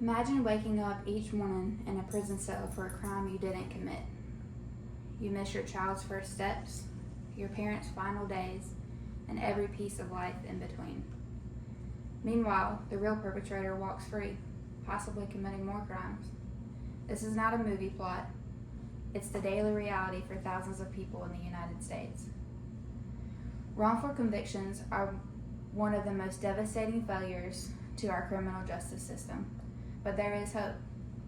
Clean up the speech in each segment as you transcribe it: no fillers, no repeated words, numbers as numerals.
Imagine waking up each morning in a prison cell for a crime you didn't commit. You miss your child's first steps, your parents' final days, and every piece of life in between. Meanwhile, the real perpetrator walks free, possibly committing more crimes. This is not a movie plot. It's the daily reality for thousands of people in the United States. Wrongful convictions are one of the most devastating failures to our criminal justice system. But there is hope.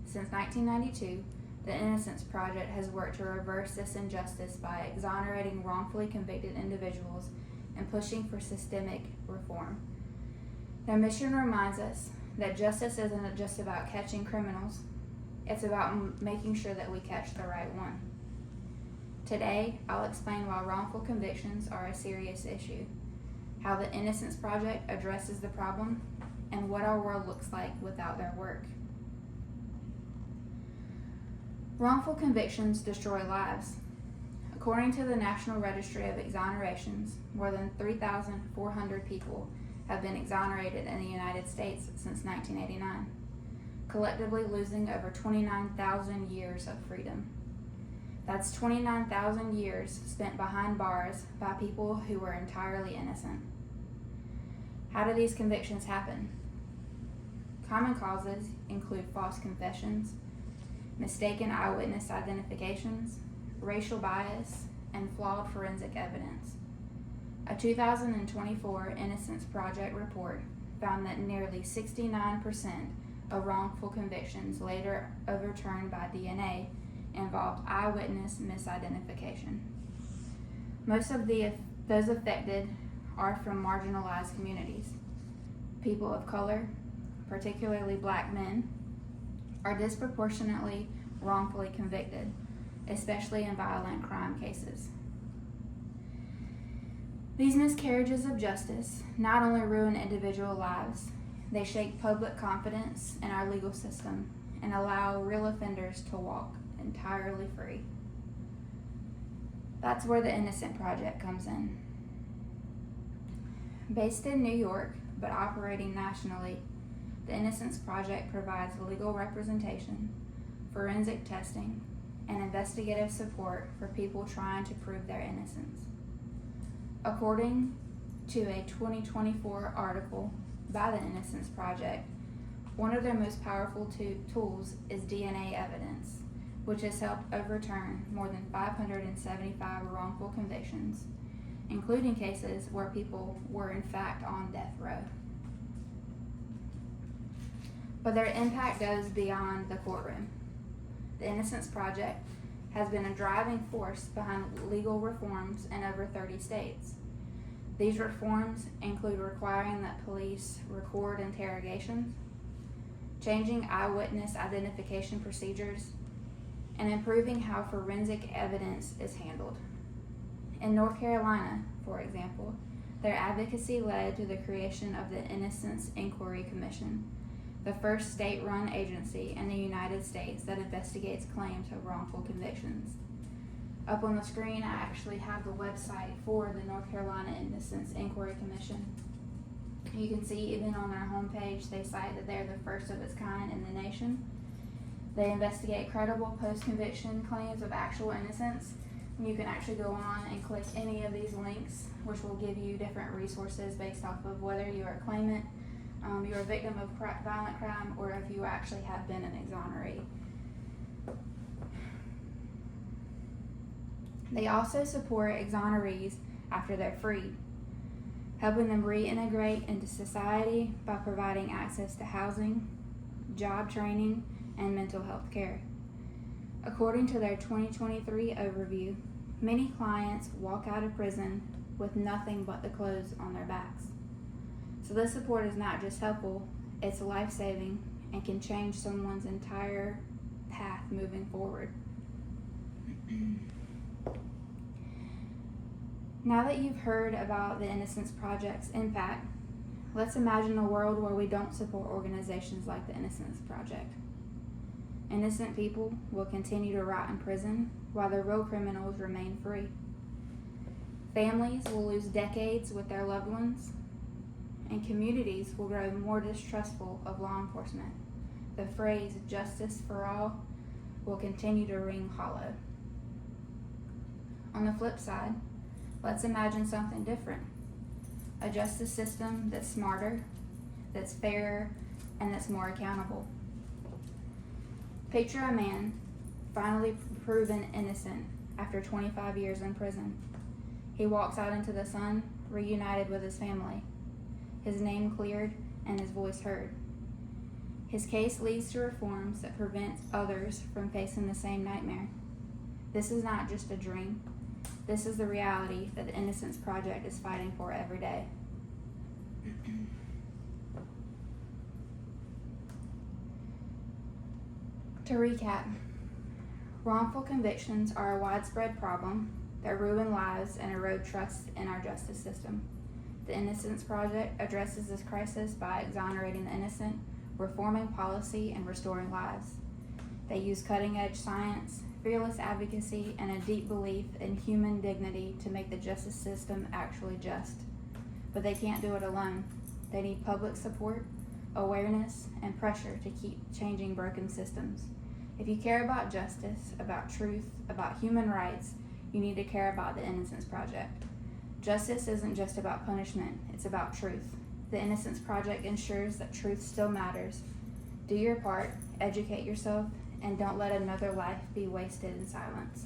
Since 1992, the Innocence Project has worked to reverse this injustice by exonerating wrongfully convicted individuals and pushing for systemic reform. Their mission reminds us that justice isn't just about catching criminals, it's about making sure that we catch the right one. Today, I'll explain why wrongful convictions are a serious issue, how the Innocence Project addresses the problem, and what our world looks like without their work. Wrongful convictions destroy lives. According to the National Registry of Exonerations, more than 3,400 people have been exonerated in the United States since 1989, collectively losing over 29,000 years of freedom. That's 29,000 years spent behind bars by people who were entirely innocent. How do these convictions happen? Common causes include false confessions, mistaken eyewitness identifications, racial bias, and flawed forensic evidence. A 2024 Innocence Project report found that nearly 69% of wrongful convictions later overturned by DNA involved eyewitness misidentification. Most of those affected are from marginalized communities. People of color, particularly Black men, are disproportionately wrongfully convicted, especially in violent crime cases. These miscarriages of justice not only ruin individual lives, they shake public confidence in our legal system and allow real offenders to walk entirely free. That's where the Innocent Project comes in. Based in New York, but operating nationally, the Innocence Project provides legal representation, forensic testing, and investigative support for people trying to prove their innocence. According to a 2024 article by the Innocence Project, one of their most powerful tools is DNA evidence, which has helped overturn more than 575 wrongful convictions, including cases where people were in fact on death row. But their impact goes beyond the courtroom. The Innocence Project has been a driving force behind legal reforms in over 30 states. These reforms include requiring that police record interrogations, changing eyewitness identification procedures, and improving how forensic evidence is handled. In North Carolina, for example, their advocacy led to the creation of the Innocence Inquiry Commission, the first state-run agency in the United States that investigates claims of wrongful convictions. Up on the screen, I actually have the website for the North Carolina Innocence Inquiry Commission. You can see even on their homepage, they cite that they're the first of its kind in the nation. They investigate credible post-conviction claims of actual innocence. You can actually go on and click any of these links, which will give you different resources based off of whether you are a claimant, you're a victim of violent crime, or if you actually have been an exoneree. They also support exonerees after they're freed, helping them reintegrate into society by providing access to housing, job training, and mental health care. According to their 2023 overview, many clients walk out of prison with nothing but the clothes on their backs. So this support is not just helpful, it's life-saving and can change someone's entire path moving forward. Now that you've heard about the Innocence Project's impact, let's imagine a world where we don't support organizations like the Innocence Project. Innocent people will continue to rot in prison while the real criminals remain free. Families will lose decades with their loved ones, and communities will grow more distrustful of law enforcement the phrase justice for all will continue to ring hollow. On the flip side, let's imagine something different. A justice system that's smarter, that's fairer, and that's more accountable. Picture a man finally proven innocent after 25 years in prison. He walks out into the sun, reunited with his family, his name cleared and his voice heard. His case leads to reforms that prevent others from facing the same nightmare. This is not just a dream. This is the reality that the Innocence Project is fighting for every day. To recap, wrongful convictions are a widespread problem that ruin lives and erode trust in our justice system. The Innocence Project addresses this crisis by exonerating the innocent, reforming policy, and restoring lives. They use cutting-edge science, fearless advocacy, and a deep belief in human dignity to make the justice system actually just. But they can't do it alone. They need public support, awareness, and pressure to keep changing broken systems. If you care about justice, about truth, about human rights, you need to care about the Innocence Project. Justice isn't just about punishment, it's about truth. The Innocence Project ensures that truth still matters. Do your part, educate yourself, and don't let another life be wasted in silence.